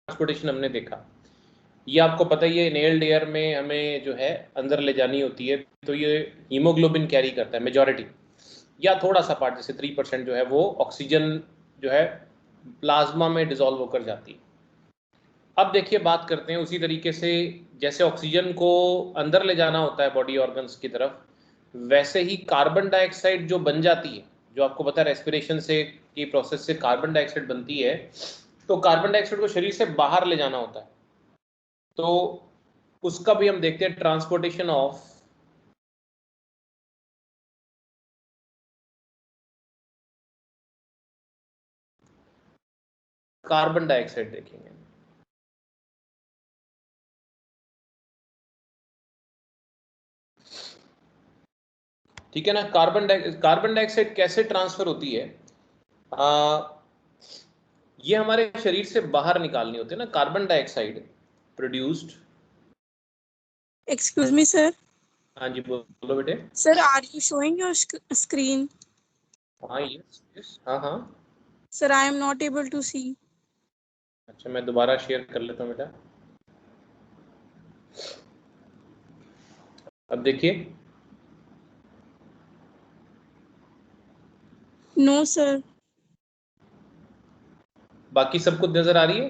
Transportation हमने देखा, ये आपको पता ही है इनहेल्ड एयर में हमें जो है अंदर ले जानी होती है, तो ये हीमोग्लोबिन कैरी करता है मेजॉरिटी, या थोड़ा सा पार्ट जैसे 3% जो है वो ऑक्सीजन जो है प्लाज्मा में डिसॉल्व होकर जाती है। अब देखिए बात करते हैं उसी तरीके से, जैसे ऑक्सीजन को अंदर ले जाना होता है बॉडी ऑर्गन्स की तरफ, वैसे ही कार्बन डाइऑक्साइड जो बन जाती है, जो आपको पता है रेस्पिरेशन से की प्रोसेस से कार्बन डाइऑक्साइड बनती है, तो कार्बन डाइऑक्साइड को शरीर से बाहर ले जाना होता है, तो उसका भी हम देखते हैं ट्रांसपोर्टेशन ऑफ कार्बन डाइऑक्साइड देखेंगे। ठीक है ना, कार्बन डाइऑक्साइड कैसे ट्रांसफर होती है, ये हमारे शरीर से बाहर निकालनी होती है ना carbon dioxide produced. Excuse me sir. हाँ जी बोलो बेटे। Sir are you showing your screen? हाँ यस हाँ हाँ। Sir I am not able to see. अच्छा मैं दोबारा शेयर कर लेता हूँ बेटा, अब देखिए। No sir. बाकी सब कुछ नजर आ रही है?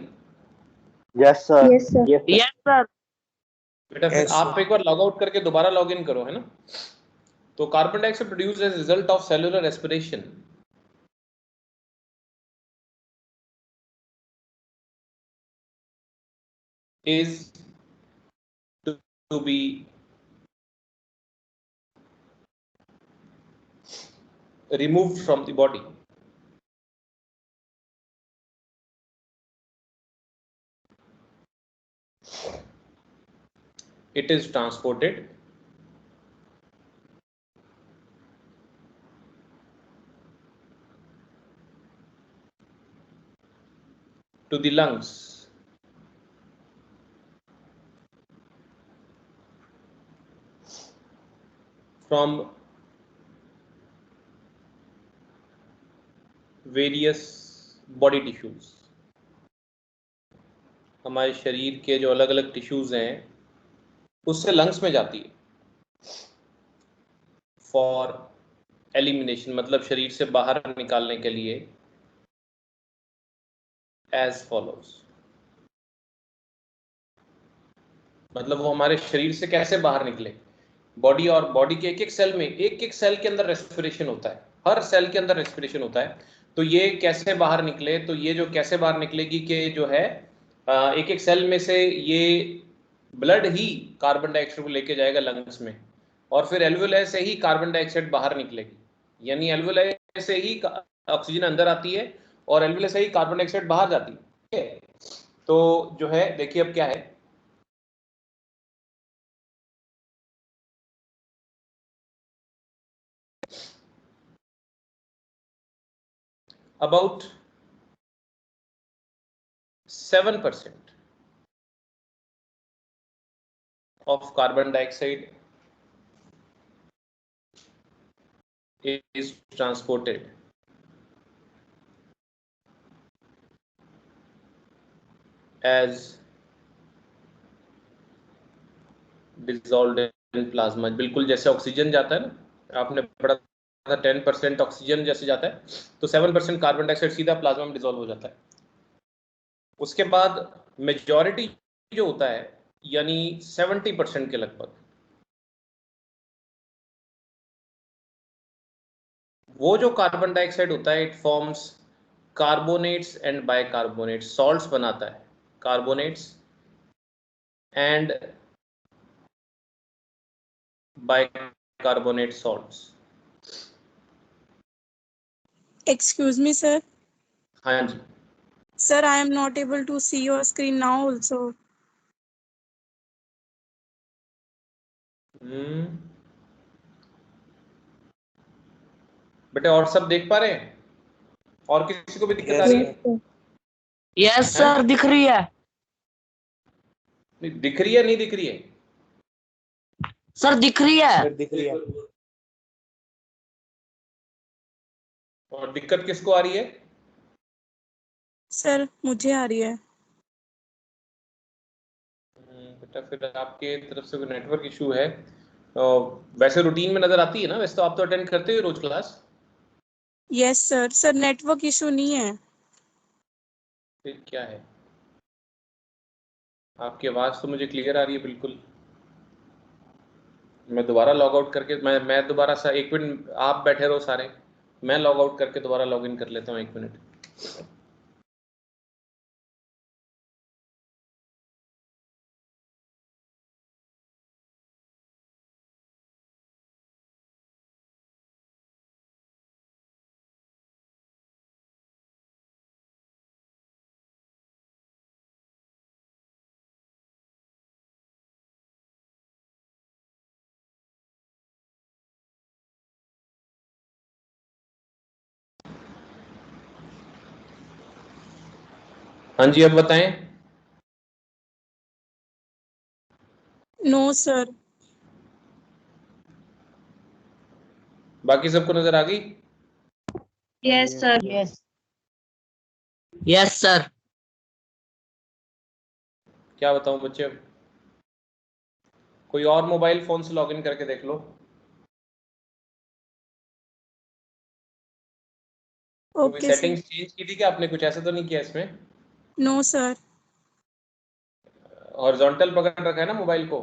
Yes sir. Yes sir. Yes sir. बेटा फिर आप एक बार लॉग आउट करके दोबारा लॉग इन करो, है ना। तो carbon dioxide produce as result of cellular respiration is to be removed from the body. It is transported to the lungs from various body tissues. हमारे शरीर के जो अलग अलग टिश्यूज हैं उससे लंग्स में जाती है फॉर एलिमिनेशन, मतलब शरीर से बाहर निकालने के लिए, एज फॉलोज। मतलब वो हमारे शरीर से कैसे बाहर निकले, बॉडी और बॉडी के एक एक सेल में, एक एक सेल के अंदर रेस्पिरेशन होता है, हर सेल के अंदर रेस्पिरेशन होता है, तो ये कैसे बाहर निकले, तो ये जो कैसे बाहर निकलेगी कि जो है एक एक सेल में से ये ब्लड ही कार्बन डाइऑक्साइड को लेके जाएगा लंग्स में, और फिर एल्वुलाई से ही कार्बन डाइऑक्साइड बाहर निकलेगी, यानी एल्वुलाई से ही ऑक्सीजन अंदर आती है और एल्वुलाई से ही कार्बन डाइऑक्साइड बाहर जाती है। ठीक है, तो जो है देखिए अब क्या है, about 7% of carbon dioxide is transported as dissolved in plasma, बिल्कुल जैसे ऑक्सीजन जाता है ना, आपने पढ़ा था 10% ऑक्सीजन जैसे जाता है, तो 7% कार्बन डाइऑक्साइड सीधा प्लाज्मा में डिसॉल्व हो जाता है। उसके बाद मेजॉरिटी जो होता है यानी 70% के लगभग, वो जो कार्बन डाइऑक्साइड होता है it forms carbonates and bicarbonates, salts बनाता है, carbonates and bicarbonate salts. Excuse me sir. हाँ जी sir I am not able to see your screen now also. बेटे और सब देख पा रहे हैं, और किसी को भी दिक्कत आ रही है? यस सर दिख रही है। दिख रही है नहीं दिख रही है? सर दिख रही है। दिख रही है। और दिक्कत किसको आ रही है? सर मुझे आ रही है। बेटा फिर आपके तरफ से कोई नेटवर्क इशू है। वैसे रूटीन में नजर आती है ना, वैसे तो आप तो अटेंड करते हो रोज class. Yes sir, sir network issue नहीं है। फिर क्या है? आपकी आवाज तो मुझे क्लियर आ रही है बिल्कुल। मैं दोबारा लॉग आउट करके मैं दोबारा सा 1 मिनट आप बैठे रहो सारे, मैं लॉग आउट करके दोबारा लॉग इन कर लेता हूँ 1 मिनट। हाँ जी, अब बताएं। No sir. बाकी सबको नजर आ गई? Yes sir. Yes yes sir. क्या बताऊं बच्चे, अब कोई और मोबाइल फोन से लॉगिन करके देख लो, क्योंकि ओके सर। सेटिंग्स चेंज की थी क्या आपने? कुछ ऐसा तो नहीं किया इसमें? No sir. हॉरिजॉन्टल पकड़ रखा है ना मोबाइल को?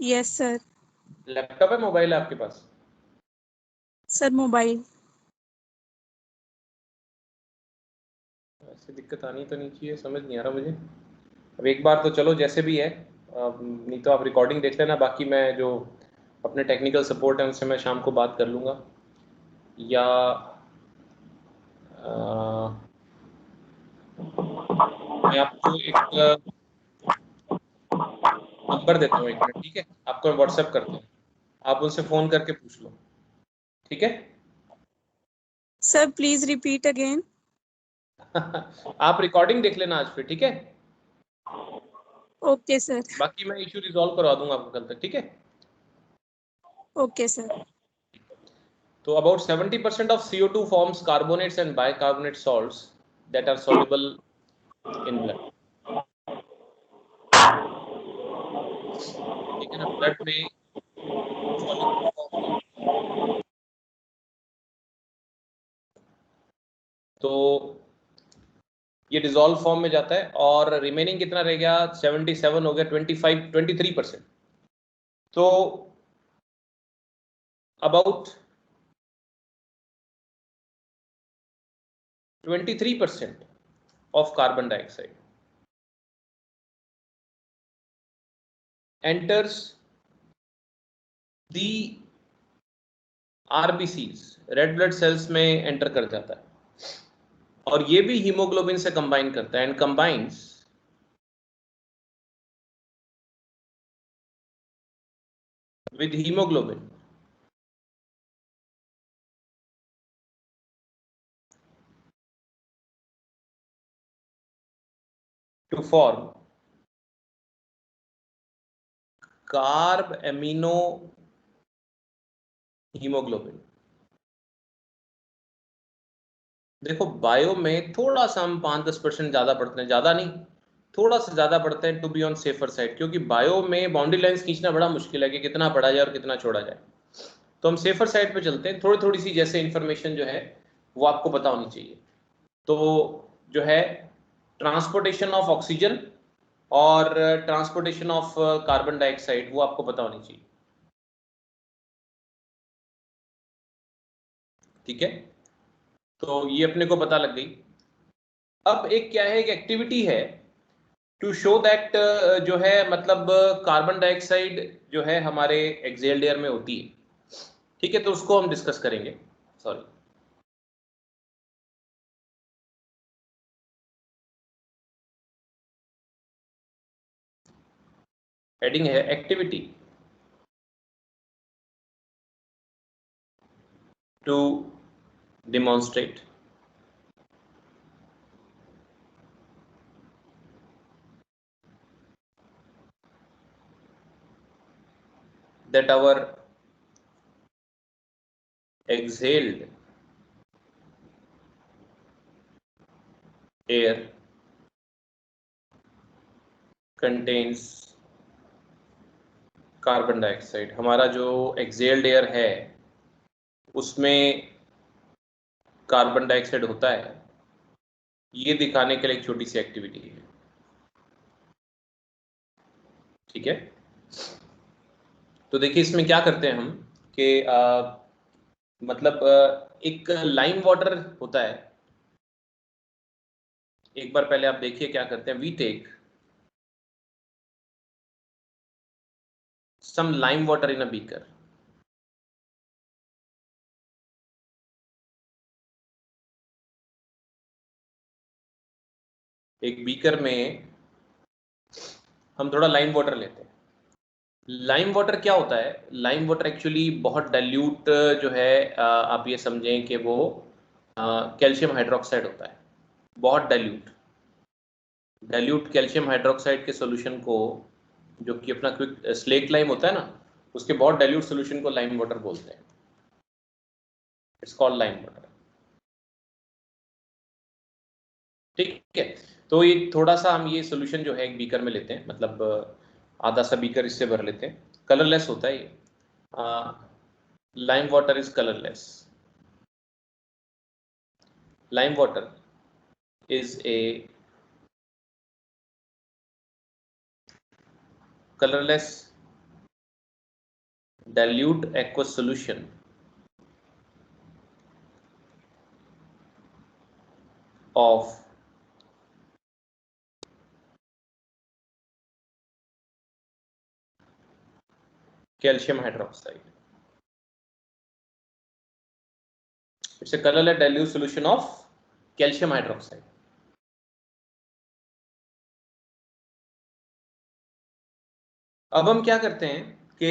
Yes sir. लैपटॉप है, मोबाइल है आपके पास? Sir mobile. ऐसी दिक्कत आनी तो नहीं चाहिए, समझ नहीं आ रहा मुझे। अब एक बार तो चलो जैसे भी है, नहीं तो आप रिकॉर्डिंग देख लेना, बाकी मैं जो अपने टेक्निकल सपोर्ट है उनसे मैं शाम को बात कर लूँगा। या मैं आपको एक नंबर देता हूँ, 1 मिनट, ठीक है? आपको मैं व्हाट्सएप करता हूँ, आप उनसे फ़ोन करके पूछ लो, ठीक है? Sir please repeat again. आप रिकॉर्डिंग देख लेना आज फिर, ठीक है? Okay sir. बाकी मैं इशू रिजॉल्व करवा दूंगा आपको कल तक, ठीक है? Okay sir. तो about 70% of CO2 forms carbonates and bicarbonate salts that are soluble in blood. ठीक है ना, ब्लड में soluble form में। तो ये डिजोल्व फॉर्म में जाता है, और रिमेनिंग कितना रह गया? 77 हो गया, 23%। तो about 23% of carbon dioxide enters the RBCs, red blood cells में एंटर कर जाता है, और ये भी हीमोग्लोबिन से कंबाइन करता है, and combines with hemoglobin to form carb amino hemoglobin। देखो बायो में थोड़ा सा हम 5-10% ज्यादा पढ़ते हैं, ज्यादा नहीं, थोड़ा सा ज्यादा पढ़ते हैं, to be on safer side, क्योंकि बायो में बाउंड्री लाइंस खींचना बड़ा मुश्किल है कि कितना पढ़ा जाए और कितना छोड़ा जाए। तो हम सेफर साइड पे चलते हैं, थोड़ी थोड़ी सी जैसे इंफॉर्मेशन जो है वो आपको पता होनी चाहिए। तो जो है ट्रांसपोर्टेशन ऑफ ऑक्सीजन और ट्रांसपोर्टेशन ऑफ कार्बन डाइऑक्साइड वो आपको पता होनी चाहिए, ठीक है? तो ये अपने को पता लग गई। अब एक क्या है, एक एक्टिविटी है टू शो दैट जो है मतलब कार्बन डाइऑक्साइड जो है हमारे एक्सेल्ड एयर में होती है, ठीक है? तो उसको हम डिस्कस करेंगे। सॉरी, हेडिंग है activity to demonstrate that our exhaled air contains carbon dioxide. हमारा जो एक्सेल्ड एयर है उसमें कार्बन डाइऑक्साइड होता है, ये दिखाने के लिए एक छोटी सी एक्टिविटी है। ठीक है, तो देखिए इसमें क्या करते हैं हम कि मतलब एक लाइम वाटर होता है। एक बार पहले आप देखिए क्या करते हैं। We take some lime water in a beaker. एक बीकर में हम थोड़ा लाइम वाटर लेते हैं। लाइम वाटर क्या होता है? लाइम वाटर एक्चुअली बहुत डाइल्यूट जो है, आप ये समझें कि वो कैल्शियम हाइड्रोक्साइड होता है, बहुत डाइल्यूट कैल्शियम हाइड्रोक्साइड के सॉल्यूशन को, जो कि अपना क्विक स्लेट लाइम होता है ना, उसके बहुत डाइल्यूट सॉल्यूशन को लाइम वाटर बोलते हैं। It's called lime water. ठीक है, तो ये थोड़ा सा हम ये सॉल्यूशन जो है एक बीकर में लेते हैं, मतलब आधा सा बीकर इससे भर लेते हैं। कलरलेस होता है ये। Lime water is colourless. Lime water is a colorless dilute aqueous solution of calcium hydroxide. It's a colorless dilute solution of calcium hydroxide. अब हम क्या करते हैं कि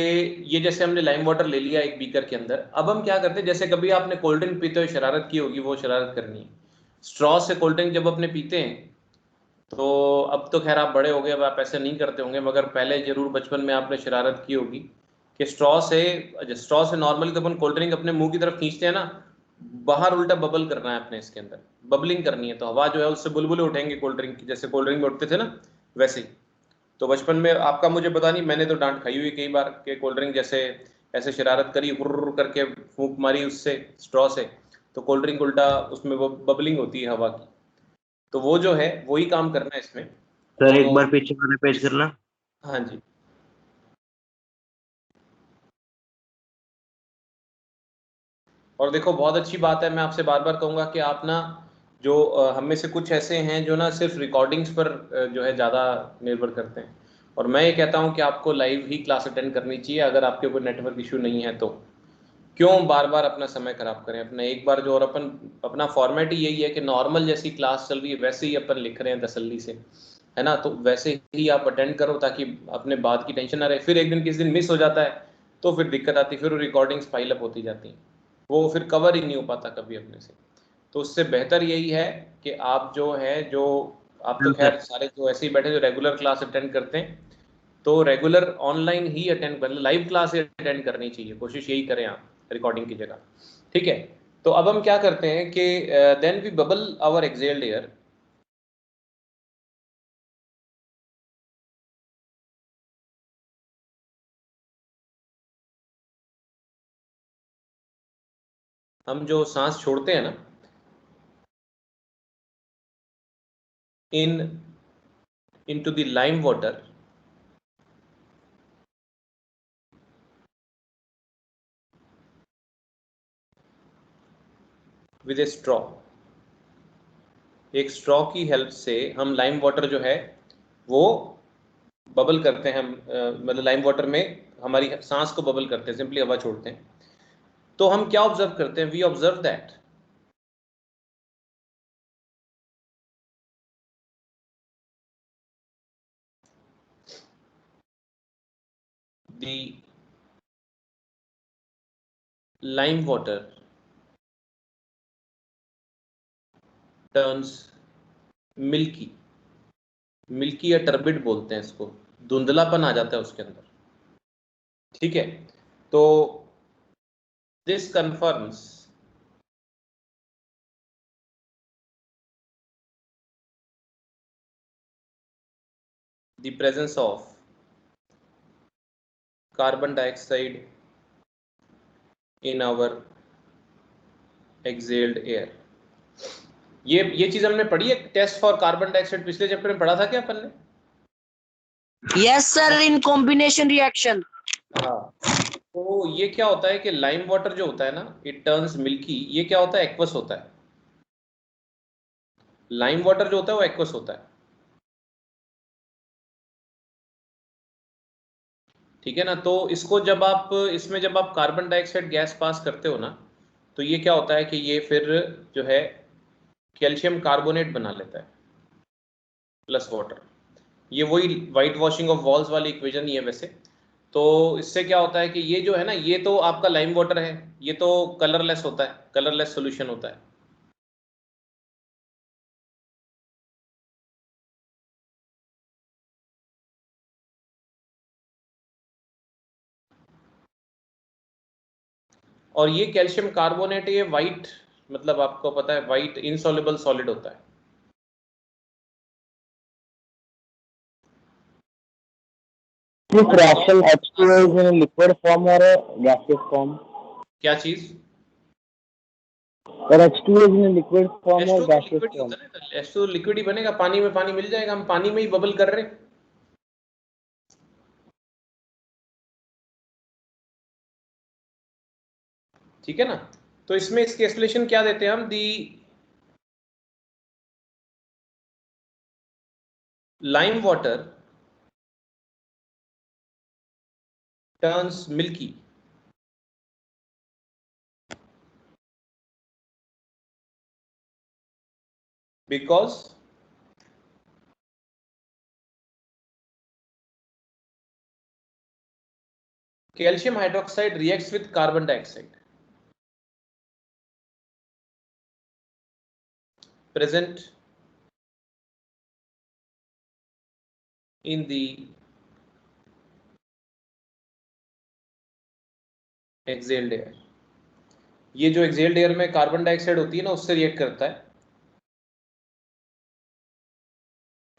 ये जैसे हमने लाइम वाटर ले लिया एक बीकर के अंदर। अब हम क्या करते हैं, जैसे कभी आपने कोल्ड ड्रिंक पीते हुए शरारत की होगी, वो शरारत करनी है। स्ट्रॉ से कोल्ड ड्रिंक जब अपने पीते हैं, तो अब तो खैर आप बड़े हो गए, अब आप ऐसे नहीं करते होंगे, मगर पहले जरूर बचपन में आपने शरारत की होगी कि स्ट्रॉ से नॉर्मली तो अपन कोल्ड ड्रिंक अपने मुंह की तरफ खींचते हैं ना, बाहर उल्टा बबल करना है अपने, इसके अंदर बबलिंग करनी है, तो हवा जो है उससे बुलबुले उठेंगे कोल्ड ड्रिंक की, जैसे कोल्ड ड्रिंक में उठते थे ना, वैसे ही। तो बचपन में आपका मुझे पता नहीं, मैंने तो डांट खाई हुई कई बार कि कोल्ड ड्रिंक जैसे ऐसे शरारत करी, हुर्र करके फूंक मारी उससे स्ट्रॉ से, तो कोल्ड ड्रिंक उल्टा उसमें वो बबलिंग होती है हवा की। तो वो जो है वही काम करना है इसमें। सर एक तो बार पीछे वाले पेज करना। हाँ जी, और देखो बहुत अच्छी बात है, मैं आपसे बार बार कहूँगा कि आप ना जो हम में से कुछ ऐसे हैं जो ना सिर्फ रिकॉर्डिंग्स पर जो है ज़्यादा निर्भर करते हैं, और मैं ये कहता हूँ कि आपको लाइव ही क्लास अटेंड करनी चाहिए। अगर आपके कोई नेटवर्क इशू नहीं है तो क्यों बार बार अपना समय खराब करें अपना। एक बार जो, और अपन अपना फॉर्मेट ही यही है कि नॉर्मल जैसी क्लास चल रही है वैसे ही अपन लिख रहे हैं तसल्ली से, है ना, तो वैसे ही आप अटेंड करो ताकि अपने बात की टेंशन ना रहे। फिर एक दिन किस दिन मिस हो जाता है तो फिर दिक्कत आती है, फिर वो रिकॉर्डिंग्स फाइल अप होती जाती हैं, वो फिर कवर ही नहीं हो पाता कभी अपने से। तो उससे बेहतर यही है कि आप जो है, जो आप तो खैर सारे जो ऐसे ही बैठे जो रेगुलर क्लास अटेंड करते हैं, तो रेगुलर ऑनलाइन ही अटेंड कर, लाइव क्लास अटेंड करनी चाहिए, कोशिश यही करें आप रिकॉर्डिंग की जगह। ठीक है, तो अब हम क्या करते हैं कि then we bubble our exhaled air. हम जो सांस छोड़ते हैं ना, into the lime water with a straw। एक स्ट्रॉ की हेल्प से हम लाइम वाटर जो है वो बबल करते हैं। हम मतलब लाइम वाटर में हमारी सांस को बबल करते हैं, सिंपली हवा छोड़ते हैं। तो हम क्या ऑब्जर्व करते हैं? We observe that the lime water turns milky, milky या टर्बिड बोलते हैं इसको, धुंधलापन आ जाता है उसके अंदर। ठीक है, तो this confirms the presence of carbon dioxide in our exhaled air. ये चीज हमने पढ़ी है, टेस्ट फॉर कार्बन डाइऑक्साइड, पिछले चैप्टर में पढ़ा था क्या अपन ने? Yes, sir. In combination reaction. हाँ, तो ये क्या होता है कि लाइम वाटर जो होता है ना, इट टर्न्स मिल्की, ये क्या होता है, एक्वस होता है। लाइम वाटर जो होता है वो एक्वस होता है, ठीक है ना। तो इसको जब आप इसमें जब आप कार्बन डाइऑक्साइड गैस पास करते हो ना, तो ये क्या होता है कि ये फिर जो है कैल्शियम कार्बोनेट बना लेता है प्लस वाटर। ये वही वाइट वॉशिंग ऑफ वॉल्स वाली इक्वेशन ही है वैसे। तो इससे क्या होता है कि ये जो है ना, ये तो आपका लाइम वाटर है, ये तो कलरलेस होता है, कलरलेस सोल्यूशन होता है। और ये कैल्शियम कार्बोनेट ये वाइट, मतलब आपको पता है वाइट इनसॉल्युबल सॉलिड होता है। This reaction H2O is in a liquid form or a gaseous form? क्या चीज? Or H2O is in a liquid form or H2 gaseous liquid he form? होता है ना, H2 लिक्विड ही बनेगा, पानी में पानी मिल जाएगा, हम पानी में ही बबल कर रहे हैं, ठीक है ना। तो इसमें इसकी एक्सप्लेनेशन क्या देते हैं हम, the lime water turns milky because calcium hydroxide reacts with carbon dioxide present in the exhaled air। ये जो exhaled air में कार्बन डाइऑक्साइड होती है ना, उससे रिएक्ट करता है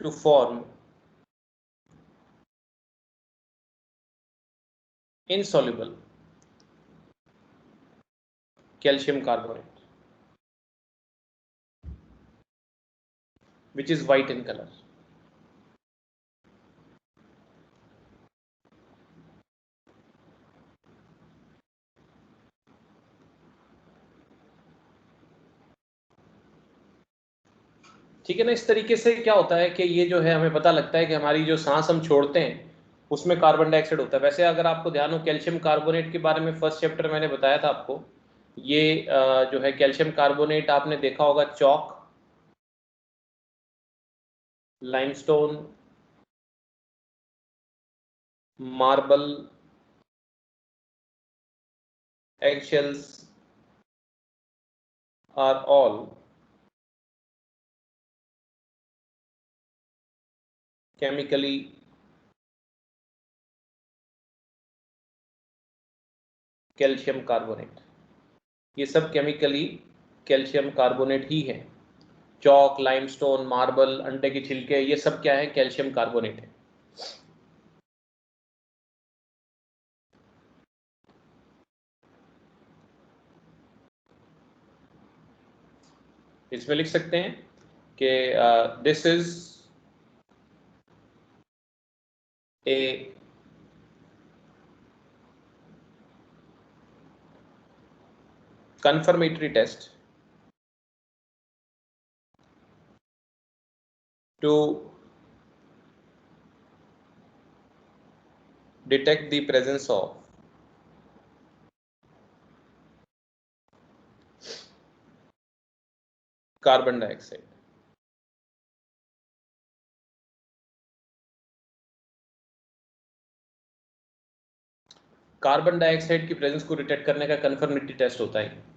to form insoluble calcium carbonate which is white in color। ठीक है ना। इस तरीके से क्या होता है कि ये जो है हमें पता लगता है कि हमारी जो सांस हम छोड़ते हैं उसमें कार्बन डाइऑक्साइड होता है। वैसे अगर आपको ध्यान हो, कैल्शियम कार्बोनेट के बारे में फर्स्ट चैप्टर मैंने बताया था आपको। ये जो है कैल्शियम कार्बोनेट आपने देखा होगा, chalk, limestone, marble, eggshells are all chemically calcium carbonate. ये सब केमिकली कैल्शियम कार्बोनेट ही है। चौक, लाइमस्टोन, मार्बल, अंडे के छिलके, ये सब क्या है, कैल्शियम कार्बोनेट है। इसमें लिख सकते हैं कि this is a confirmatory test to detect the presence of carbon dioxide. Carbon dioxide की प्रेजेंस को डिटेक्ट करने का कंफर्मेटरी टेस्ट होता है।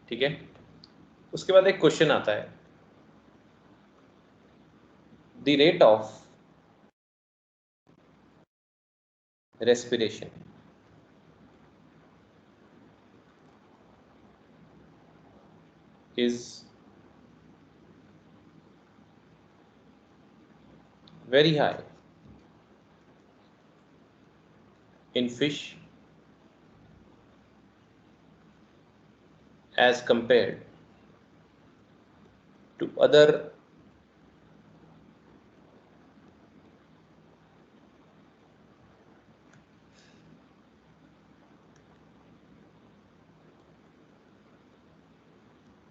ठीक है। उसके बाद एक क्वेश्चन आता है the rate of respiration is very high in fish as compared to other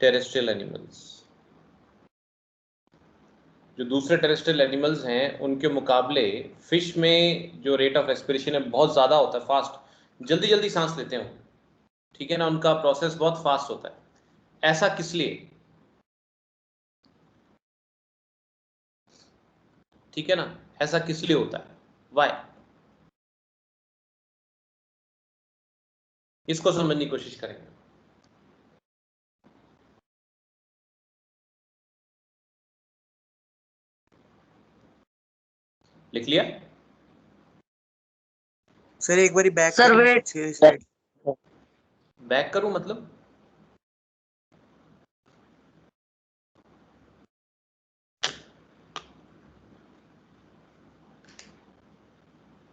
terrestrial animals. जो दूसरे टेरेस्ट्रियल एनिमल्स हैं उनके मुकाबले फिश में जो रेट ऑफ रेस्पिरेशन है बहुत ज़्यादा होता है, फास्ट, जल्दी जल्दी सांस लेते हैं, ठीक है ना, उनका प्रोसेस बहुत फास्ट होता है। ऐसा किस लिए? ठीक है ना, ऐसा किस लिए होता है, वाई? इसको समझने की कोशिश करेंगे। लिख लिया सर? एक बारी बैक सर वेट, बैक करूं मतलब?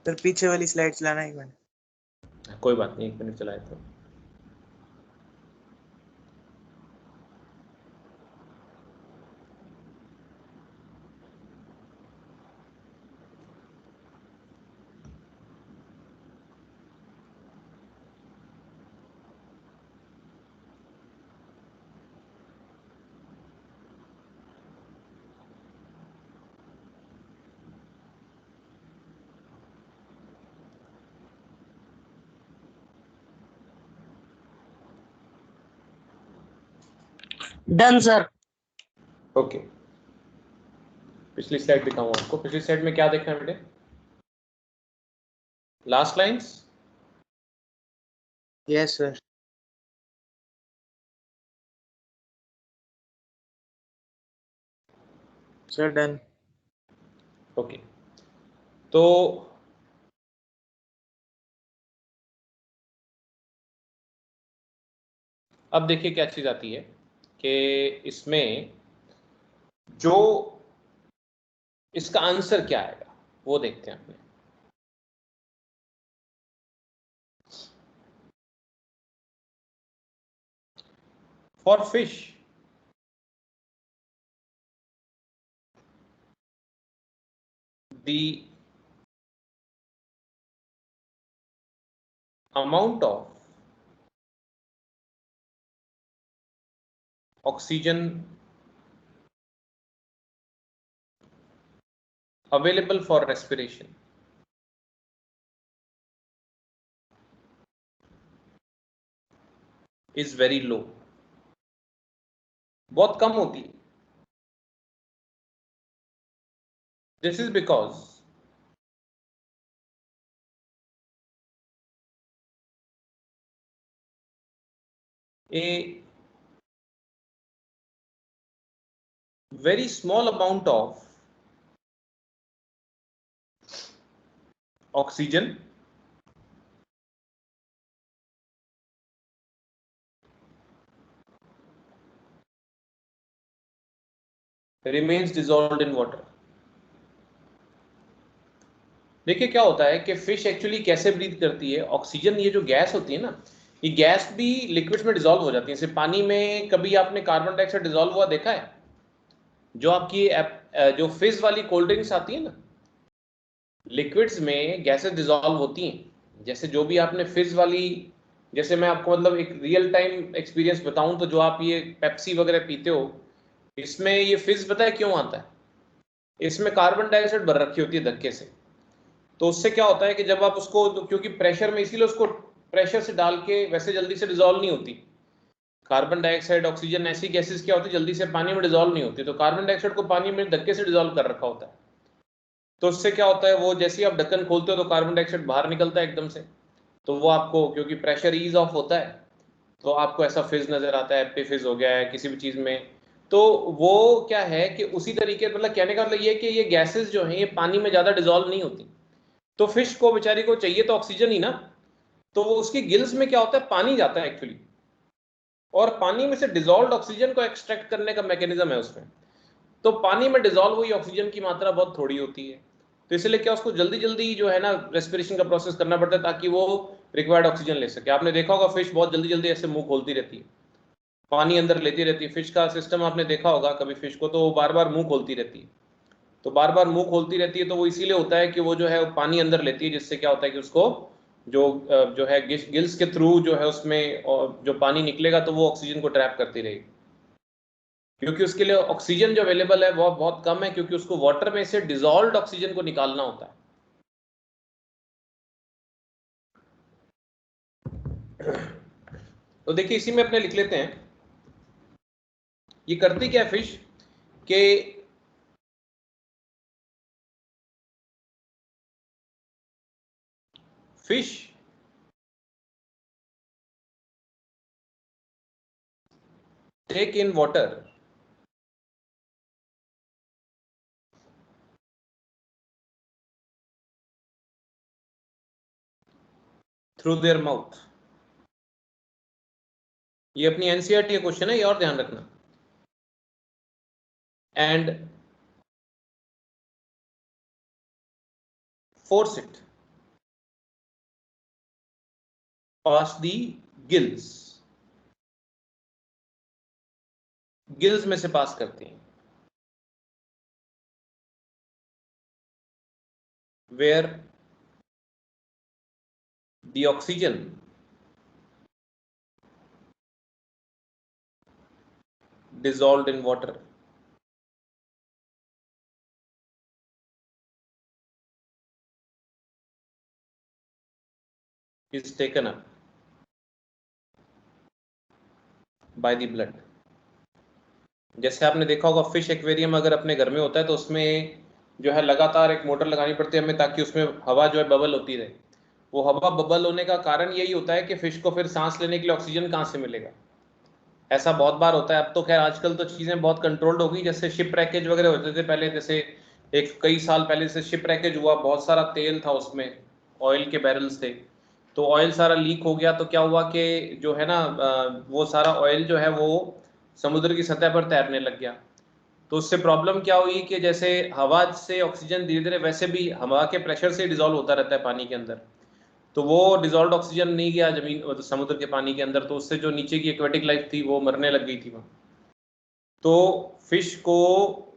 सर पीछे वाली स्लाइड चलाना एक मिनट। कोई बात नहीं, 1 मिनट चलाए तो। Done sir. ओके, पिछली स्लाइड दिखाऊं आपको। पिछली स्लाइड में क्या देखा है बेटे? Last lines? Yes sir. Sir done. Okay, तो अब देखिए क्या चीज आती है कि इसमें जो इसका आंसर क्या आएगा वो देखते हैं अपने। For fish the amount of oxygen available for respiration is very low, बहुत कम होती है। This is because a very small amount of oxygen remains dissolved in water। देखिए क्या होता है कि फिश एक्चुअली कैसे ब्रीथ करती है। ऑक्सीजन, ये जो गैस होती है ना, ये गैस भी लिक्विड्स में डिसॉल्व हो जाती है। जैसे पानी में कभी आपने कार्बन डाइऑक्साइड डिसॉल्व हुआ देखा है? जो आपकी जो फिज वाली कोल्ड ड्रिंक्स आती है ना, लिक्विड्स में गैसेस डिसॉल्व होती हैं। जैसे जो भी आपने फिज वाली, जैसे मैं आपको मतलब एक रियल टाइम एक्सपीरियंस बताऊं तो जो आप ये पेप्सी वगैरह पीते हो, इसमें ये फिज पता है क्यों आता है? इसमें कार्बन डाइऑक्साइड भर रखी होती है धक्के से। तो उससे क्या होता है कि जब आप उसको, क्योंकि प्रेशर में, इसीलिए उसको प्रेशर से डाल के वैसे जल्दी से डिसॉल्व नहीं होती। कार्बन डाइऑक्साइड, ऑक्सीजन, ऐसी गैसेस क्या होती है जल्दी से पानी में डिसॉल्व नहीं होती। तो कार्बन डाइऑक्साइड को पानी में धक्के से डिसॉल्व कर रखा होता है। तो उससे क्या होता है, वो जैसे ही आप ढक्कन खोलते हो तो कार्बन डाइऑक्साइड बाहर निकलता है एकदम से। तो वो आपको, क्योंकि प्रेशर ईज ऑफ होता है, तो आपको ऐसा फिज नजर आता है, एप्पी फिज हो गया है किसी भी चीज में। तो वो क्या है कि उसी तरीके, मतलब कहने का मतलब ये कि ये गैसेस जो हैं ये पानी में ज़्यादा डिजोल्व नहीं होती। तो फिश को बेचारी को चाहिए तो ऑक्सीजन ही ना, तो वो उसकी गिल्स में क्या होता है, पानी जाता है एक्चुअली, और पानी में से डिजोल्व ऑक्सीजन को एक्सट्रैक्ट करने का मैकेनिज्म है उसमें। तो पानी में डिजोल्व हुई ऑक्सीजन की मात्रा बहुत थोड़ी होती है, तो इसलिए क्या उसको जल्दी जल्दी जो है ना रेस्पिरेशन का प्रोसेस करना पड़ता है ताकि वो रिक्वायर्ड ऑक्सीजन ले सके। आपने देखा होगा फिश बहुत जल्दी जल्दी ऐसे मुंह खोलती रहती है, पानी अंदर लेती रहती है। फिश का सिस्टम आपने देखा होगा कभी फिश को, तो वो बार बार मुंह खोलती रहती है। तो बार बार मुंह खोलती रहती है तो वो इसीलिए होता है कि वो जो है पानी अंदर लेती है, जिससे क्या होता है कि उसको जो है गिल्स के थ्रू जो है उसमें जो पानी निकलेगा तो वो ऑक्सीजन को ट्रैप करती रहेगी, क्योंकि उसके लिए ऑक्सीजन जो अवेलेबल है वो बहुत कम है, क्योंकि उसको वाटर में से डिजोल्व्ड ऑक्सीजन को निकालना होता है। तो देखिए इसी में अपने लिख लेते हैं, ये करती क्या है फिश के fish take in water through their mouth. ये अपनी एनसीईआरटी का क्वेश्चन है, ये और ध्यान रखना। And force it past the gills, gills में से पास करती हैं, where the oxygen dissolved in water is taken up by the blood। जैसे आपने देखा होगा फिश एक्वेरियम अगर अपने घर में होता है तो उसमें जो है लगातार एक मोटर लगानी पड़ती है हमें, ताकि उसमें हवा जो है बबल होती रहे। वो हवा बबल होने का कारण यही होता है कि फिश को फिर सांस लेने के लिए ऑक्सीजन कहाँ से मिलेगा। ऐसा बहुत बार होता है। अब तो खैर आजकल तो चीज़ें बहुत कंट्रोल्ड हो गई, जैसे शिप रैकेज वगैरह होते थे पहले, जैसे एक कई साल पहले से शिप रैकेज हुआ, बहुत सारा तेल था उसमें, ऑयल के बैरल्स थे, तो ऑयल सारा लीक हो गया। तो क्या हुआ कि जो है ना वो सारा ऑयल जो है वो समुद्र की सतह पर तैरने लग गया। तो उससे प्रॉब्लम क्या हुई कि जैसे हवा से ऑक्सीजन धीरे धीरे, वैसे भी हवा के प्रेशर से डिजोल्व होता रहता है पानी के अंदर, तो वो डिजोल्व ऑक्सीजन नहीं गया जमीन समुद्र के पानी के अंदर, तो उससे जो नीचे की एक्वेटिक लाइफ थी वो मरने लग गई थी वहाँ। तो फिश को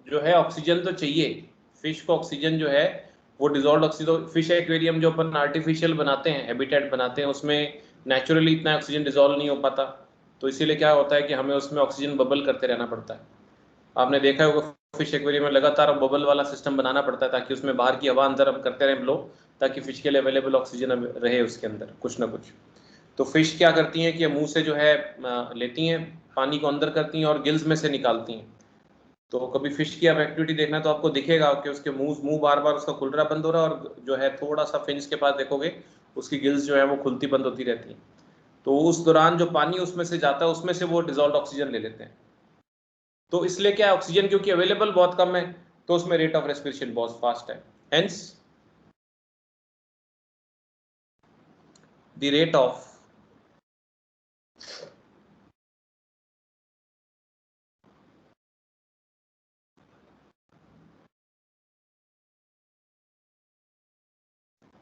जो है ऑक्सीजन तो चाहिए, फिश को ऑक्सीजन जो है वो डिजोल्व ऑक्सीजन, तो फिश एक्वेरियम जो अपन आर्टिफिशियल बनाते हैं, हैबिटेट बनाते हैं, उसमें नेचुरली इतना ऑक्सीजन डिजोल्व नहीं हो पाता, तो इसीलिए क्या होता है कि हमें उसमें ऑक्सीजन बबल करते रहना पड़ता है। आपने देखा होगा फिश एक्वेरियम में लगातार बबल वाला सिस्टम बनाना पड़ता है ताकि उसमें बाहर की हवा अंदर हम करते रहें ब्लो, ताकि फिश के लिए अवेलेबल ऑक्सीजन रहे उसके अंदर कुछ ना कुछ। तो फिश क्या करती हैं कि मुंह से जो है लेती हैं, पानी को अंदर करती हैं और गिल्स में से निकालती हैं। तो कभी फिश की आप एक्टिविटी देखना तो आपको दिखेगा कि उसके मुंह बार बार उसका खुल रहा बंद हो रहा है, और जो है थोड़ा सा फिंच के पास देखोगे उसकी गिल्स जो है वो खुलती बंद होती रहती हैं। तो उस दौरान जो पानी उसमें से जाता है उसमें से वो डिजोल्व ऑक्सीजन ले लेते हैं। तो इसलिए क्या है, ऑक्सीजन क्योंकि अवेलेबल बहुत कम है तो उसमें रेट ऑफ रेस्पिरेशन बहुत फास्ट है, hence the rate of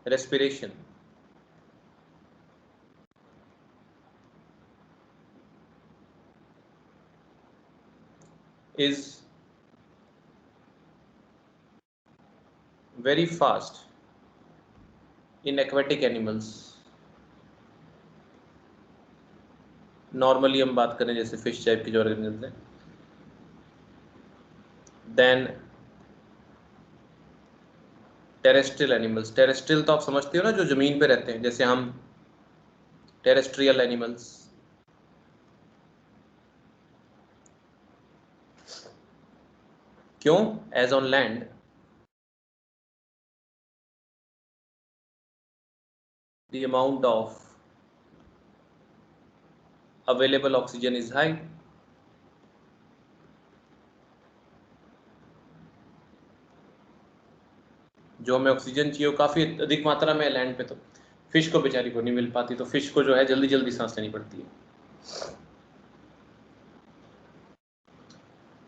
respiration is very fast in aquatic animals। Normally हम बात करें जैसे फिश टाइप की जो ऑर्गेनिजम्स हैं, देन टेरेस्ट्रियल एनिमल्स। टेरेस्ट्रियल तो आप समझते हो ना, जो जमीन पे रहते हैं, जैसे हम टेरेस्ट्रियल एनिमल्स। क्यों? As on land the amount of available oxygen is high, जो हमें ऑक्सीजन चाहिए वो काफ़ी अधिक मात्रा में है लैंड पे, तो फिश को बेचारी को नहीं मिल पाती, तो फिश को जो है जल्दी जल्दी सांस लेनी पड़ती है।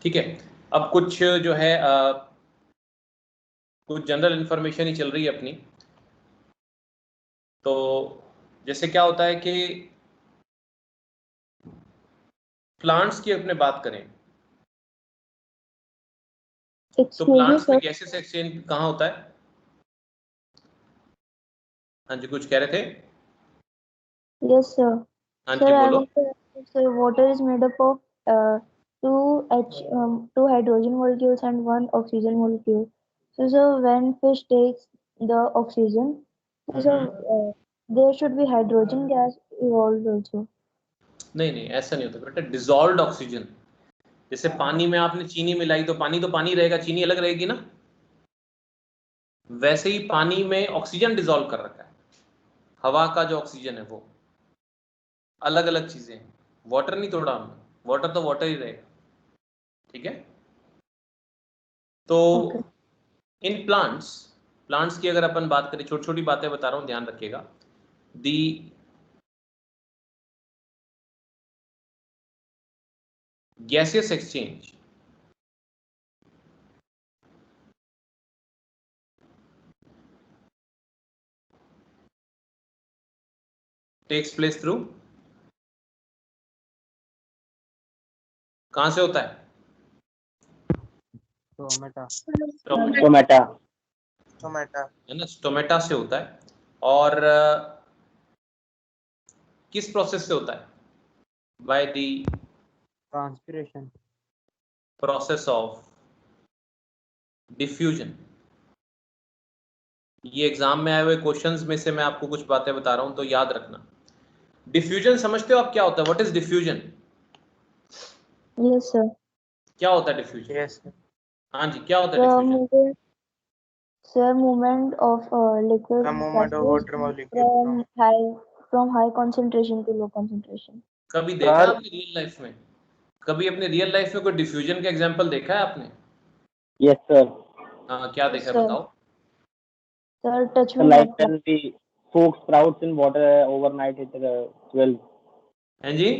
ठीक है, अब कुछ जो है कुछ जनरल इंफॉर्मेशन ही चल रही है अपनी। तो जैसे क्या होता है कि प्लांट्स की अपने बात करें तो प्लांट्स में गैसेस एक्सचेंज कहाँ होता है? हाँ जी, कुछ कह रहे थे? Yes, sir. हाँ Sir, जी, I बोलो। want to ask, sir, water is made up of two hydrogen molecules and one oxygen molecule. So, sir, when fish takes the oxygen, so, sir, there should be hydrogen gas evolved also. नहीं नहीं, ऐसा नहीं होता बेटा। Dissolved oxygen, जैसे पानी में आपने चीनी मिलाई तो पानी रहेगा, चीनी अलग रहेगी ना। वैसे ही पानी में ऑक्सीजन डिसॉल्व कर रखा है, हवा का जो ऑक्सीजन है वो, अलग अलग चीजें हैं। वाटर नहीं तोड़ा हमने, वाटर तो वाटर ही रहेगा। ठीक है, तो इन प्लांट्स की अगर अपन बात करें, छोटी छोटी बातें बता रहा हूं, ध्यान रखिएगा। दी gaseous exchange takes place through, कहां से होता है? स्टोमेटा है ना, स्टोमेटा से होता है। और किस प्रोसेस से होता है? By the transpiration, process of diffusion. ये एग्जाम में आए हुए क्वेश्चंस में से मैं आपको कुछ बातें बता रहा हूं, तो याद रखना। डिफ्यूजन समझते हो आप क्या होता है? What is diffusion? Yes, sir. क्या होता है डिफ्यूजन? यस हाँ जी, क्या होता है diffusion? Movement of liquid movement of gases water molecule from high concentration to low concentration. कभी देखा आपने रियल लाइफ में? कभी अपने रियल लाइफ में कोई डिफ्यूजन का एग्जांपल देखा है आपने? Yes sir. हाँ, क्या देखा है Sir. बताओ। Sir, touch me like not. when we cook sprouts in water overnight it swells. हैं जी,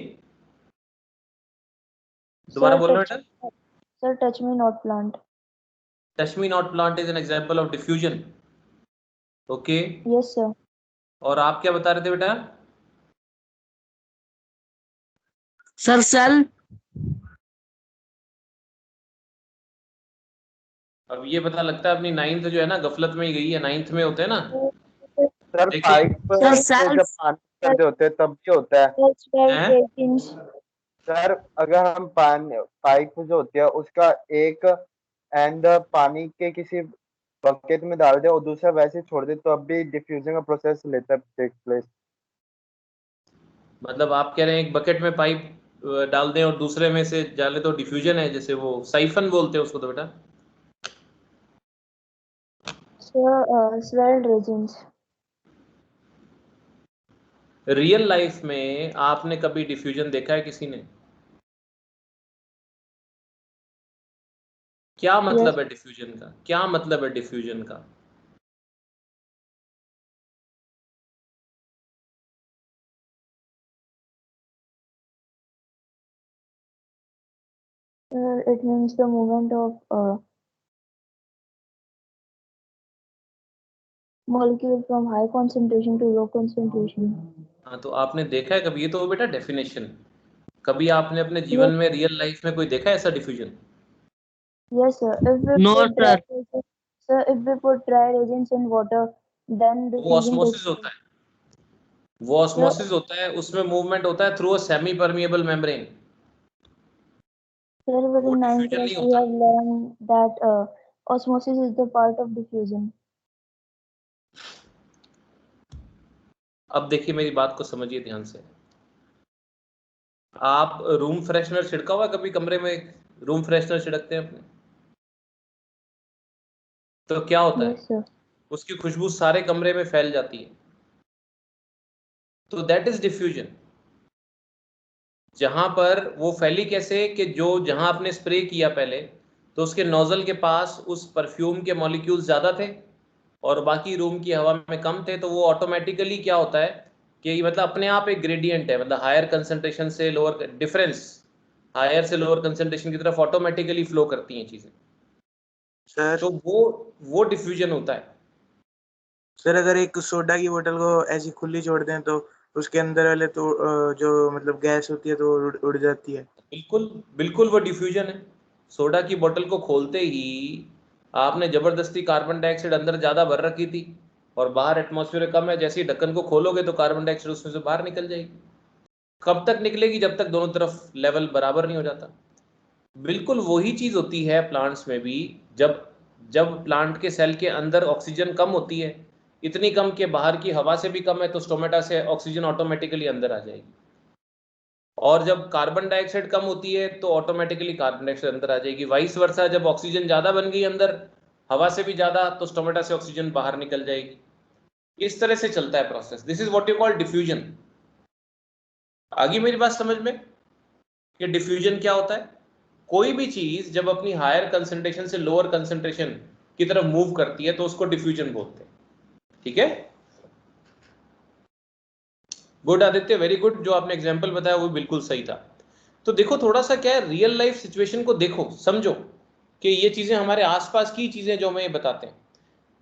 दोबारा बोलो बेटा। Sir, touch me not plant. Touch me not plant is an example of diffusion. Okay, Yes, sir. और आप क्या बता रहे थे बेटा? Sir, cell. अब ये पता लगता है अपनी नाइन्थ जो है ना गफलत में ही गई है। नाइन्थ में होते हैं ना, सर देखिए। पाइप Sir, से cells. जब पानी कर रहे होते हैं तब भी होता है। That's why हैं? ratings. सर अगर हम पानी पाइप जो होती है उसका एक एंड पानी के किसी बकेट में डाल दे और दूसरा वैसे छोड़ दे तो अब भी डिफ्यूजन का प्रोसेस लेता है टेक प्लेस। मतलब आप कह रहे हैं एक बकेट में पाइप डाल दें और दूसरे में से डालें तो डिफ्यूजन है, जैसे वो साइफन बोलते हैं उसको तो बेटा। Sir, swelled regions. Real life में आपने कभी डिफ्यूजन देखा है किसी ने? क्या मतलब है डिफ्यूजन का? क्या मतलब है डिफ्यूजन का? It means the movement of molecule from high concentration to low concentration. हाँ, तो आपने देखा है कभी? ये तो बेटा डेफिनेशन। कभी आपने अपने जीवन में रियल लाइफ में कोई देखा है ऐसा diffusion? Yes, sir. If we No, put dry sir. reagents, sir, if we put dry reagents in water, then वो diffusion ऑस्मोसिस takes होता है, वो ऑस्मोसिस होता है, उसमें मूवमेंट होता है through a semi permeable membrane. Sir, but वो in 9th डिफ्यूजन class नहीं we होता। have learned that osmosis is the part of diffusion. अब देखिए मेरी बात को समझिए ध्यान से। आप रूम फ्रेशनर छिड़का हुआ कभी कमरे में? रूम फ्रेशनर छिड़कते हैं अपने, तो क्या होता है? Yes, sir. उसकी खुशबू सारे कमरे में फैल जाती है, तो दैट इज डिफ्यूजन। जहां पर वो फैली कैसे कि जो जहां आपने स्प्रे किया पहले, तो उसके नोजल के पास उस परफ्यूम के मॉलिक्यूल्स ज्यादा थे, और बाकी रूम की हवा में कम थे, तो वो ऑटोमेटिकली क्या होता है कि मतलब अपने आप एक ग्रेडियंट है, मतलब हायर कंसंट्रेशन से लोअर डिफरेंस, हायर से लोअर कंसंट्रेशन की तरफ ऑटोमेटिकली फ्लो करती हैं चीजें। सर तो वो डिफ्यूजन होता है। सर अगर एक सोडा की बोतल को ऐसी खुली छोड़ दें तो उसके अंदर वाले तो जो मतलब गैस होती है तो उड़ जाती है। बिल्कुल बिल्कुल, वो डिफ्यूजन है। सोडा की बोतल को खोलते ही आपने जबरदस्ती कार्बन डाइऑक्साइड अंदर ज्यादा भर रखी थी और बाहर एटमॉस्फेयर कम है, जैसे ही ढक्कन को खोलोगे तो कार्बन डाइऑक्साइड उसमें से बाहर निकल जाएगी। कब तक निकलेगी? जब तक दोनों तरफ लेवल बराबर नहीं हो जाता। बिल्कुल वही चीज होती है प्लांट्स में भी। जब जब प्लांट के सेल के अंदर ऑक्सीजन कम होती है, इतनी कम कि बाहर की हवा से भी कम है, तो स्टोमेटा से ऑक्सीजन ऑटोमेटिकली अंदर आ जाएगी। और जब कार्बन डाइऑक्साइड कम होती है तो ऑटोमेटिकली कार्बन डाइऑक्साइड अंदर आ जाएगी। वाइस वर्सा, जब ऑक्सीजन ज्यादा बन गई अंदर हवा से भी ज्यादा, तो स्टोमेटा से ऑक्सीजन बाहर निकल जाएगी। इस तरह से चलता है process. This is what you call diffusion. आगे मेरी बात समझ में कि डिफ्यूजन क्या होता है? कोई भी चीज जब अपनी हायर कंसंट्रेशन से लोअर कंसंट्रेशन की तरफ मूव करती है तो उसको डिफ्यूजन बोलते हैं। ठीक है, गुड आदित्य, वेरी गुड। जो आपने एग्जांपल बताया वो बिल्कुल सही था। तो देखो थोड़ा सा क्या है, रियल लाइफ सिचुएशन को देखो, समझो कि ये चीजें हमारे आसपास की चीजें जो हमें ये बताते हैं।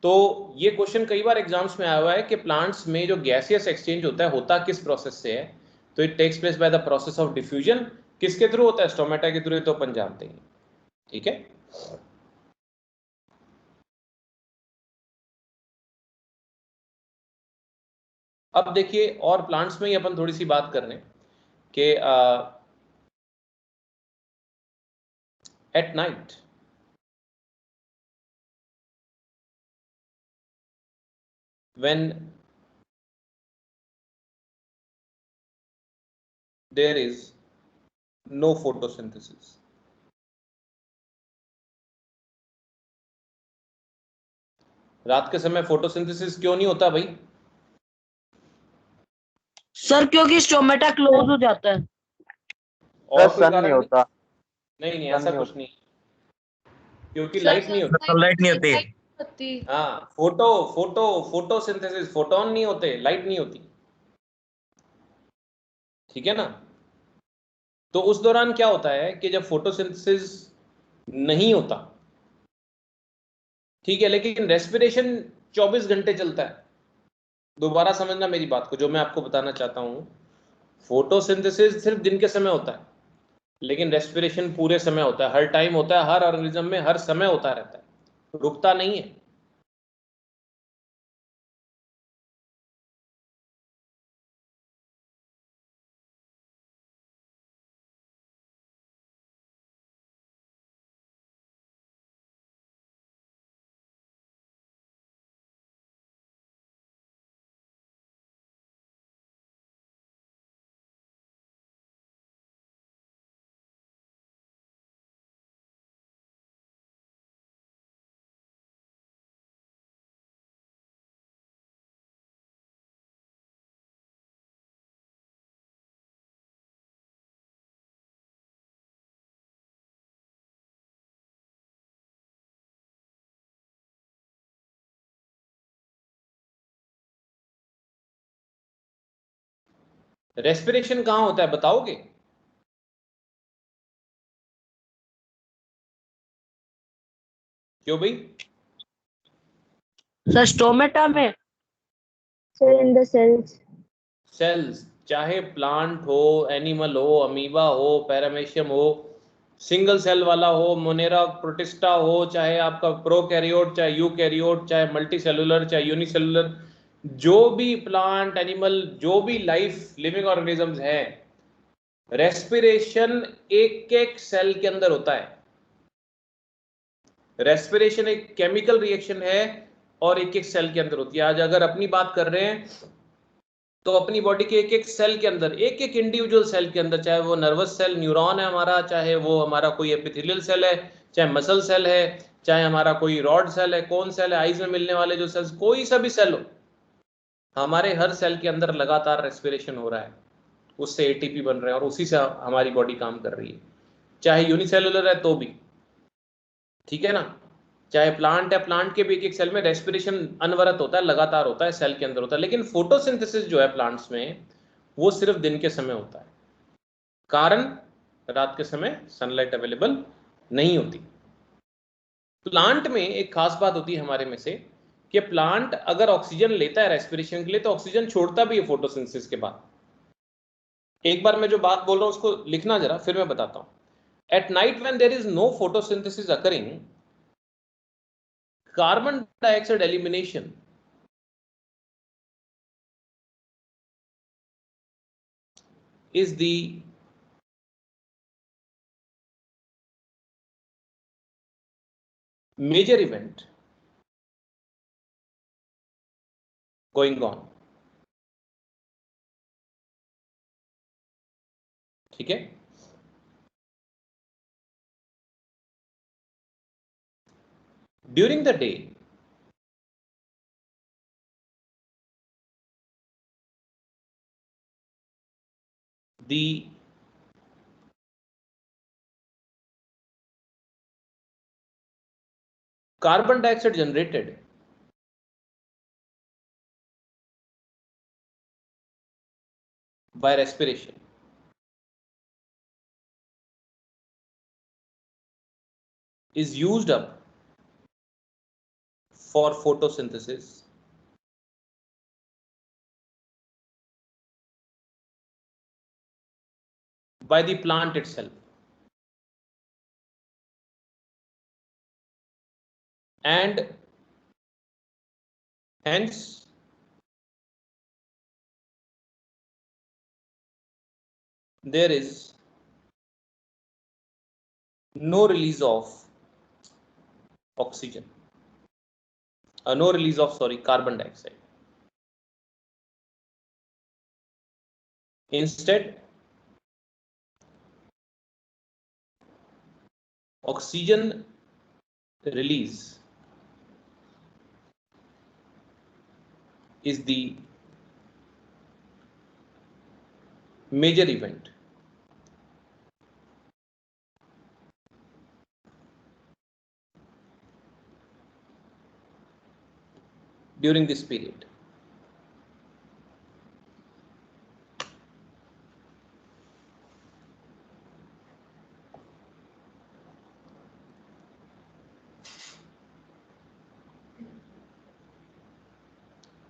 तो ये क्वेश्चन कई बार एग्जाम्स में आया हुआ है कि प्लांट्स में जो गैसियस एक्सचेंज होता किस प्रोसेस से है? तो it takes place by the process of diffusion. किसके थ्रू होता है? स्टोमेटा के थ्रू, तो अपन जानते हैं। ठीक है, अब देखिए और प्लांट्स में ही अपन थोड़ी सी बात कर रहे हैं कि at night when there is no photosynthesis, रात के समय फोटोसिंथेसिस क्यों नहीं होता भाई? सर क्योंकि स्टोमेटा क्लोज हो जाता है। और कोई सन कारण नहीं होता। नहीं, सन ऐसा नहीं कुछ नहीं, क्योंकि सर लाइट नहीं होती। सनलाइट नहीं होती। होती। हाँ, फोटोसिंथेसिस, फोटोन नहीं होते, लाइट नहीं होती। ठीक है ना? तो उस दौरान क्या होता है कि जब फोटोसिंथेसिस नहीं होता, ठीक है, लेकिन रेस्पिरेशन 24 घंटे चलता है। दोबारा समझना मेरी बात को, जो मैं आपको बताना चाहता हूं। फोटोसिंथेसिस सिर्फ दिन के समय होता है, लेकिन रेस्पिरेशन पूरे समय होता है, हर टाइम होता है, हर ऑर्गेनिज्म में हर समय होता रहता है, रुकता नहीं है। रेस्पिरेशन कहाँ होता है बताओगे? क्यों भाई? सर स्टोमेटा में। Sir, in the cells. Cells, चाहे प्लांट हो, एनिमल हो, अमीबा हो, पैरामेशियम हो, सिंगल सेल वाला हो, मोनेरा प्रोटिस्टा हो, चाहे आपका प्रोकैरियोट, चाहे यूकैरियोट, चाहे मल्टी सेलुलर, चाहे यूनिसेलुलर, जो भी प्लांट एनिमल, जो भी लाइफ लिविंग ऑर्गेनिजम्स हैं, रेस्पिरेशन एक एक सेल के अंदर होता है। रेस्पिरेशन एक केमिकल रिएक्शन है और एक एक सेल के अंदर होती है। आज अगर अपनी बात कर रहे हैं तो अपनी बॉडी के एक एक सेल के अंदर, एक एक इंडिविजुअल सेल के अंदर, चाहे वो नर्वस सेल न्यूरॉन है हमारा, चाहे वो हमारा कोई एपिथेलियल सेल है, चाहे मसल सेल है, चाहे हमारा कोई रॉड सेल है, कौन सेल है, आईज में मिलने वाले जो सेल्स, कोई सा भी सेल हो, हमारे हर सेल के अंदर लगातार रेस्पिरेशन हो रहा है, उससे एटीपी बन रहे हैं और उसी से हमारी बॉडी काम कर रही है, चाहे यूनिसेलुलर है तो भी। ठीक है ना? चाहे प्लांट है, प्लांट के भी एक एक सेल में रेस्पिरेशन अनवरत होता है, लगातार होता है, सेल के अंदर होता है, लेकिन फोटोसिंथेसिस जो है प्लांट्स में वो सिर्फ दिन के समय होता है। कारण रात के समय सनलाइट अवेलेबल नहीं होती। प्लांट में एक खास बात होती है हमारे में से कि प्लांट अगर ऑक्सीजन लेता है रेस्पिरेशन के लिए तो ऑक्सीजन छोड़ता भी है फोटोसिंथेसिस के बाद। एक बार मैं जो बात बोल रहा हूं उसको लिखना जरा, फिर मैं बताता हूं। At night when there is no photosynthesis occurring, carbon dioxide elimination is the major event going on. ठीक है, during the day the carbon dioxide generated by respiration is used up for photosynthesis by the plant itself, and hence there is no release of oxygen, no release of carbon dioxide. Instead, oxygen release is the major event during this period.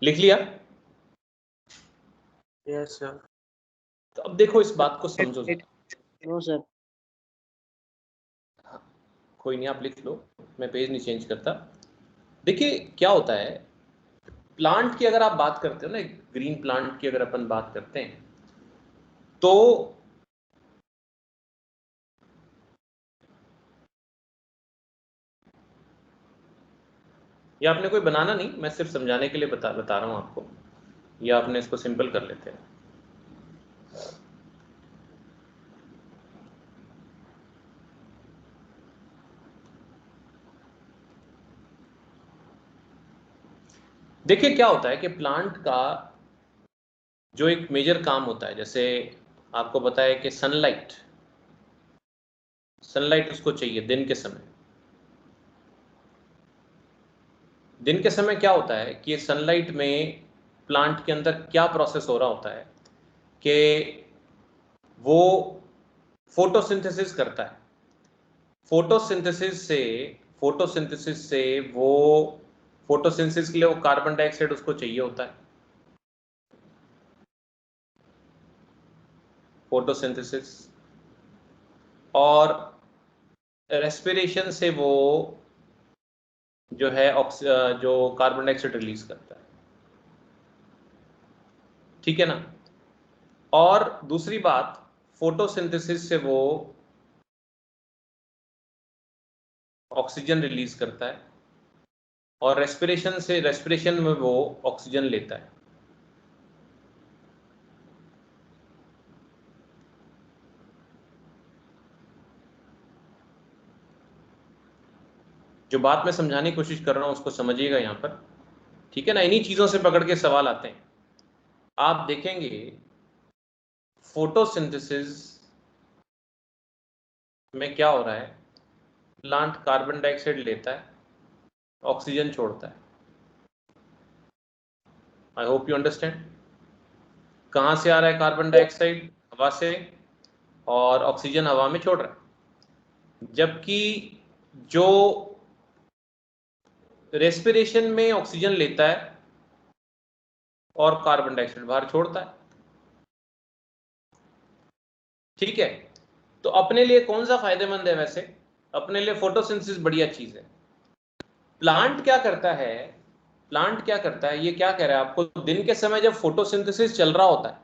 लिख लिया? Yes sir. तो अब देखो इस बात को समझो जरा। No sir. कोई नहीं, आप लिख लो, मैं पेज नहीं चेंज करता। देखिए क्या होता है, प्लांट की अगर आप बात करते हो ना, ग्रीन प्लांट की अगर अपन बात करते हैं तो ये आपने कोई बनाना नहीं, मैं सिर्फ समझाने के लिए बता रहा हूं आपको, या आपने इसको सिंपल कर लेते हैं। देखिए क्या होता है कि प्लांट का जो एक मेजर काम होता है, जैसे आपको पता है कि सनलाइट उसको चाहिए दिन के समय। दिन के समय क्या होता है कि सनलाइट में प्लांट के अंदर क्या प्रोसेस हो रहा होता है कि वो फोटोसिंथेसिस करता है। फोटोसिंथेसिस के लिए वो कार्बन डाइऑक्साइड उसको चाहिए होता है। फोटोसिंथेसिस और रेस्पिरेशन से वो जो है जो कार्बन डाइऑक्साइड रिलीज करता है, ठीक है ना। और दूसरी बात, फोटोसिंथेसिस से वो ऑक्सीजन रिलीज करता है और रेस्पिरेशन में वो ऑक्सीजन लेता है। जो बात मैं समझाने की कोशिश कर रहा हूं उसको समझिएगा यहां पर, ठीक है ना। इन्हीं चीजों से पकड़ के सवाल आते हैं। आप देखेंगे फोटोसिंथेसिस में क्या हो रहा है, प्लांट कार्बन डाइऑक्साइड लेता है ऑक्सीजन छोड़ता है। I hope you understand. कहां से आ रहा है कार्बन डाइऑक्साइड? हवा से, और ऑक्सीजन हवा में छोड़ रहा है। जबकि जो रेस्पिरेशन में ऑक्सीजन लेता है और कार्बन डाइऑक्साइड बाहर छोड़ता है। ठीक है, तो अपने लिए कौन सा फायदेमंद है? वैसे अपने लिए फोटोसिंथेसिस बढ़िया चीज है। प्लांट क्या करता है? प्लांट क्या करता है, ये क्या कह रहा है आपको? दिन के समय जब फोटोसिंथेसिस चल रहा होता है,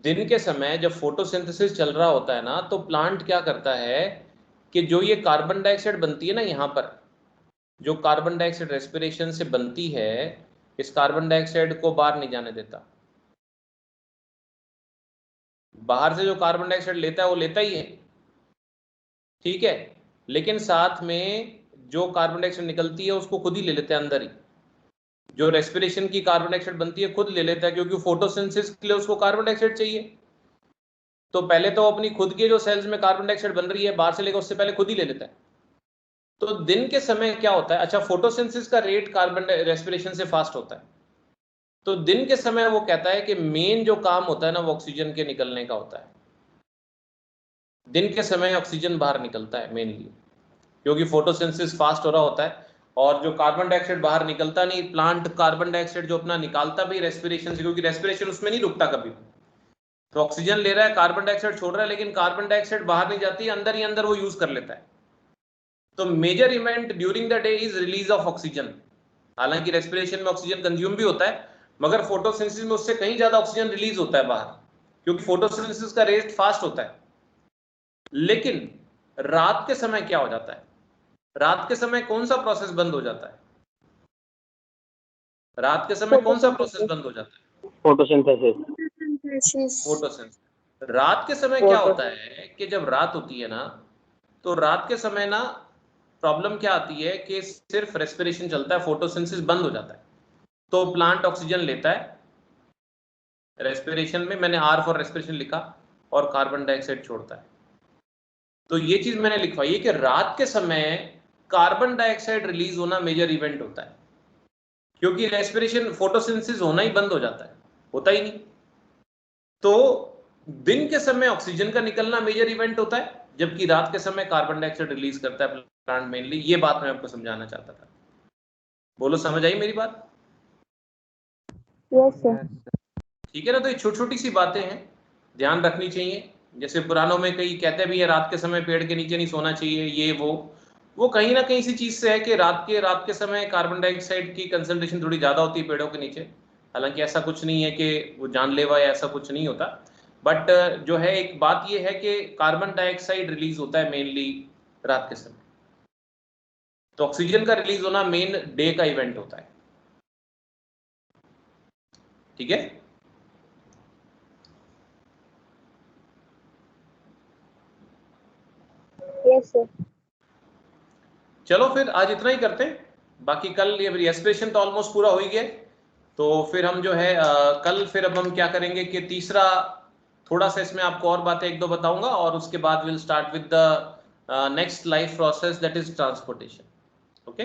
दिन के समय जब फोटोसिंथेसिस चल रहा होता है ना, तो प्लांट क्या करता है कि जो ये कार्बन डाइऑक्साइड बनती है ना, यहाँ पर जो कार्बन डाइऑक्साइड रेस्पिरेशन से बनती है, इस कार्बन डाइऑक्साइड को बाहर नहीं जाने देता। बाहर से जो कार्बन डाइऑक्साइड लेता है वो लेता ही है, ठीक है, लेकिन साथ में जो कार्बन डाइऑक्साइड निकलती है उसको खुद ही ले लेता है अंदर ही। जो रेस्पिरेशन की कार्बन डाइऑक्साइड बनती है खुद ले लेता है, क्योंकि फोटोसिंथेसिस के लिए उसको कार्बन डाइऑक्साइड चाहिए। तो पहले तो अपनी खुद के जो सेल्स में कार्बन डाइऑक्साइड बन रही है बाहर से लेकर, उससे पहले खुद ही ले लेता है। तो दिन के समय क्या होता है? अच्छा, फोटोसिंथेसिस का रेट कार्बन रेस्पिरेशन से फास्ट होता है, तो दिन के समय वो कहता है कि मेन जो काम होता है ना, वो ऑक्सीजन के निकलने का होता है। दिन के समय ऑक्सीजन बाहर निकलता है मेनली, क्योंकि फोटोसिंथेसिस फास्ट हो रहा होता है, और जो कार्बन डाइऑक्साइड बाहर निकलता नहीं, प्लांट कार्बन डाइऑक्साइड जो अपना निकालता भी रेस्पिरेशन से, क्योंकि रेस्पिरेशन उसमें नहीं रुकता कभी। तो ऑक्सीजन ले रहा है, कार्बन डाइऑक्साइड छोड़ रहा है, लेकिन कार्बन डाइऑक्साइड बाहर नहीं जाती, अंदर ही अंदर वो यूज कर लेता है। तो major event during the day is release of oxygen. हालांकि रेस्पिरेशन में ऑक्सीजन कंज्यूम भी होता है, मगर फोटोसिंथेसिस में उससे कहीं ज्यादा ऑक्सीजन रिलीज होता है बाहर, क्योंकि फोटोसिंथेसिस का रेट फास्ट होता है। लेकिन रात के समय क्या हो जाता है? रात के समय कौन सा प्रोसेस बंद हो जाता है? रात के समय कौन सा प्रोसेस बंद हो जाता है? फोटोसिंथेसिस। फोटोसिंथेसिस। रात के समय क्या होता है कि जब रात होती है ना, तो रात के समय ना प्रॉब्लम क्या आती है कि सिर्फ रेस्पिरेशन चलता है, फोटोसिंथेसिस बंद हो जाता है। तो प्लांट ऑक्सीजन लेता है रेस्पिरेशन में, मैंने आर फॉर रेस्पिरेशन लिखा, और कार्बन डाइऑक्साइड छोड़ता है। तो ये चीज मैंने लिखवाई है कि रात के समय कार्बन डाइऑक्साइड रिलीज होना मेजर इवेंट होता है, क्योंकि रेस्पिरेशन फोटोसिंथेसिस होना ही बंद हो जाता है, होता ही नहीं। तो दिन के समय ऑक्सीजन का निकलना मेजर इवेंट होता है, जबकि रात के समय कार्बन डाइऑक्साइड रिलीज करता है प्लांट मेनली। ये बात मैं आपको समझाना चाहता था। बोलो, समझ आई मेरी बात? Yes sir. ठीक है ना? तो ये छोटी छोटी सी बातें हैं, ध्यान रखनी चाहिए। जैसे पुरानों में कई कहते भी है रात के समय पेड़ के नीचे नहीं सोना चाहिए, ये वो कहीं ना कहीं इसी चीज से है कि रात के समय कार्बन डाइऑक्साइड की कंसंट्रेशन थोड़ी ज्यादा होती है पेड़ों के नीचे। हालांकि ऐसा कुछ नहीं है कि वो जानलेवा या ऐसा कुछ नहीं होता, बट जो है एक बात ये है कि कार्बन डाइऑक्साइड रिलीज होता है मेनली रात के समय। तो ऑक्सीजन का रिलीज होना मेन डे का इवेंट होता है। ठीक है? Yes sir. चलो फिर आज इतना ही करते हैं, बाकी कल ये रेस्पिरेशन तो ऑलमोस्ट पूरा हो ही गया, तो फिर हम जो है कल फिर अब हम क्या करेंगे कि तीसरा थोड़ा सा इसमें आपको और बातें एक दो बताऊंगा, और उसके बाद will start with the next life process that is transportation. Okay.